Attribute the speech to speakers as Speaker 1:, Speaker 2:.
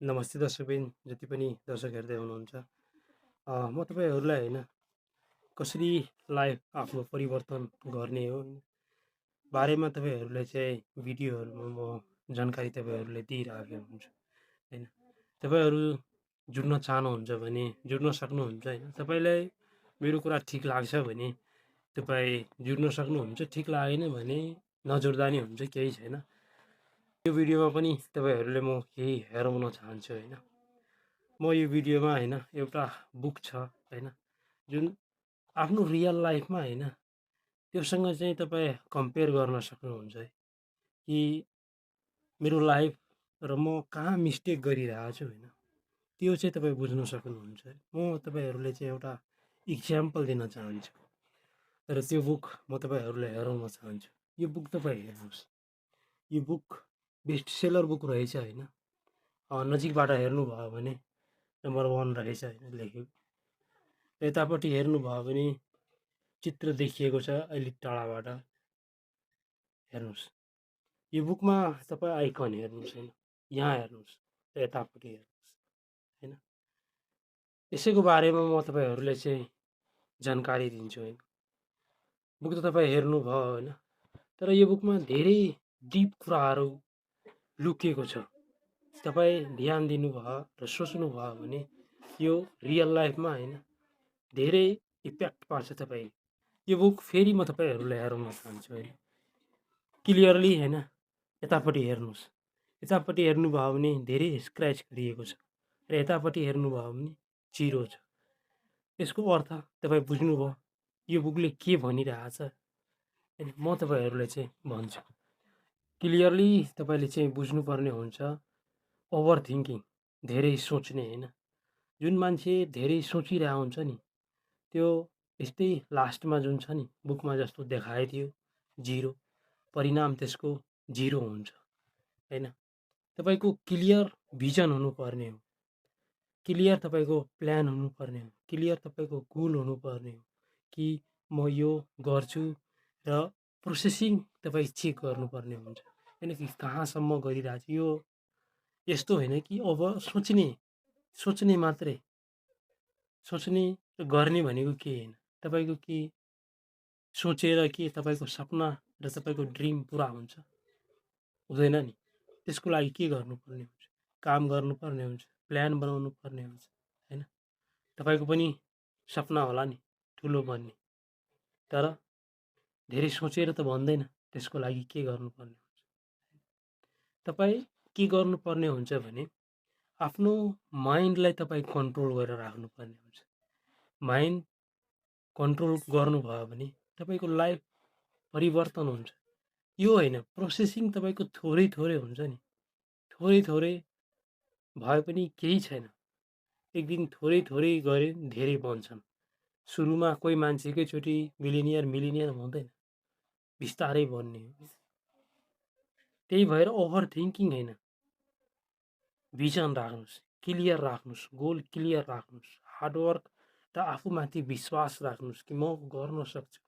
Speaker 1: नमस्ते दर्शकबिन जति पनि दर्शक हेर्दै हुनुहुन्छ। म तपाईँहरूलाई कसरी लाइफ आफ्नो परिवर्तन गर्ने हो बारेमा तपाईँहरूलाई चाहिँ भिडियोहरूमा म जानकारी तपाईँहरूलाई दिइरहेको हुन्छु होइन। तपाईँहरू जुड्न चाहनुहुन्छ भने जुड्न सक्नुहुन्छ होइन। तपाईँलाई मेरो कुरा ठिक लाग्छ भने तपाईँ जुड्न सक्नुहुन्छ, ठिक लागेन भने नजुड्दा नि हुन्छ, केही छैन। यो भिडियोमा पनि तपाईँहरूले म केही हेराउन चाहन्छु होइन। म यो भिडियोमा एउटा बुक छ होइन, जुन आफ्नो रियल लाइफमा त्योसँग चाहिँ तपाईँ कम्पेयर गर्न सक्नुहुन्छ है कि मेरो लाइफ र म कहाँ मिस्टेक गरिरहेको छु होइन, त्यो चाहिँ तपाईँ बुझ्न सक्नुहुन्छ। म तपाईँहरूलाई चाहिँ एउटा इक्जाम्पल दिन चाहन्छु र त्यो बुक म तपाईँहरूलाई हेराउन चाहन्छु। यो बुक तपाईँ हेर्नुहोस्, यो बुक बेस्ट सेलर बुक रहेछ होइन। नजिकबाट हेर्नुभयो भने नम्बर 1 रहेछ होइन लेखेको। यतापट्टि हेर्नुभयो भने चित्र देखिएको छ अलिक टाढाबाट हेर्नुहोस्। यो बुकमा तपाईँ आइकन हेर्नुहोस् होइन, यहाँ हेर्नुहोस्, यतापट्टि हेर्नुहोस् होइन। यसैको बारेमा म तपाईँहरूलाई चाहिँ जानकारी दिन्छु होइन। बुक त तपाईँ हेर्नुभयो होइन, तर यो बुकमा धेरै डिप कुराहरू लुकिएको छ। तपाईँ ध्यान दिनुभयो र सोच्नुभयो भने यो रियल लाइफमा होइन धेरै इम्प्याक्ट पार्छ तपाईँ। यो बुक फेरि म तपाईँहरूलाई हेराउन चाहन्छु होइन, क्लियरली होइन। यतापट्टि हेर्नुहोस्, यतापट्टि हेर्नुभयो भने धेरै स्क्रैच गरिएको छ र यतापट्टि हेर्नुभयो भने जिरो छ। यसको अर्थ तपाईँ बुझ्नुभयो यो बुकले के भनिरहेछ होइन। म तपाईँहरूलाई चाहिँ भन्छु क्लियरली, तपाईँले चाहिँ बुझ्नुपर्ने हुन्छ। ओभर थिङ्किङ, धेरै सोच्ने होइन। जुन मान्छे धेरै सोचिरहेको हुन्छ नि त्यो यस्तै लास्टमा जुन छ नि बुकमा जस्तो देखाइदियो जिरो, परिणाम त्यसको जिरो हुन्छ होइन। तपाईँको क्लियर भिजन हुनुपर्ने हो, क्लियर तपाईँको प्लान हुनुपर्ने हो, क्लियर तपाईँको गोल हुनुपर्ने हो कि म यो गर्छु र प्रोसेसिङ तपाईँ चेक गर्नुपर्ने हुन्छ होइन कि कहाँसम्म गरिरहेको छु। यो यस्तो होइन कि अब सोच्ने मात्रै, सोच्ने र गर्ने भनेको के होइन। तपाईँको के सोचेर के तपाईँको सपना र तपाईँको ड्रिम पुरा हुन्छ हुँदैन नि। त्यसको लागि के गर्नुपर्ने हुन्छ, काम गर्नुपर्ने हुन्छ, प्लान बनाउनु पर्ने हुन्छ होइन। तपाईँको पनि सपना होला नि ठुलो बन्ने, तर धेरै सोचेर त भन्दैन। त्यसको लागि के गर्नुपर्ने हुन्छ, तपाईँ के गर्नुपर्ने हुन्छ भने आफ्नो माइन्डलाई तपाईँ कन्ट्रोल गरेर राख्नुपर्ने हुन्छ। माइन्ड कन्ट्रोल गर्नुभयो भने तपाईँको लाइफ परिवर्तन हुन्छ। यो होइन प्रोसेसिङ तपाईँको थोरै थोरै हुन्छ नि, थोरै थोरै भए पनि केही छैन। एक दिन थोरै थोरै गरे धेरै बन्छन्। सुरुमा कोही मान्छे एकैचोटि मिलिनियर हुँदैन, बिस्तारै बन्ने हो। त्यही भएर ओभर थिङ्किङ होइन, भिजन राख्नुहोस्, क्लियर राख्नुहोस्, गोल क्लियर राख्नुहोस्, हार्डवर्क र आफूमाथि विश्वास राख्नुहोस् कि म गर्न सक्छु,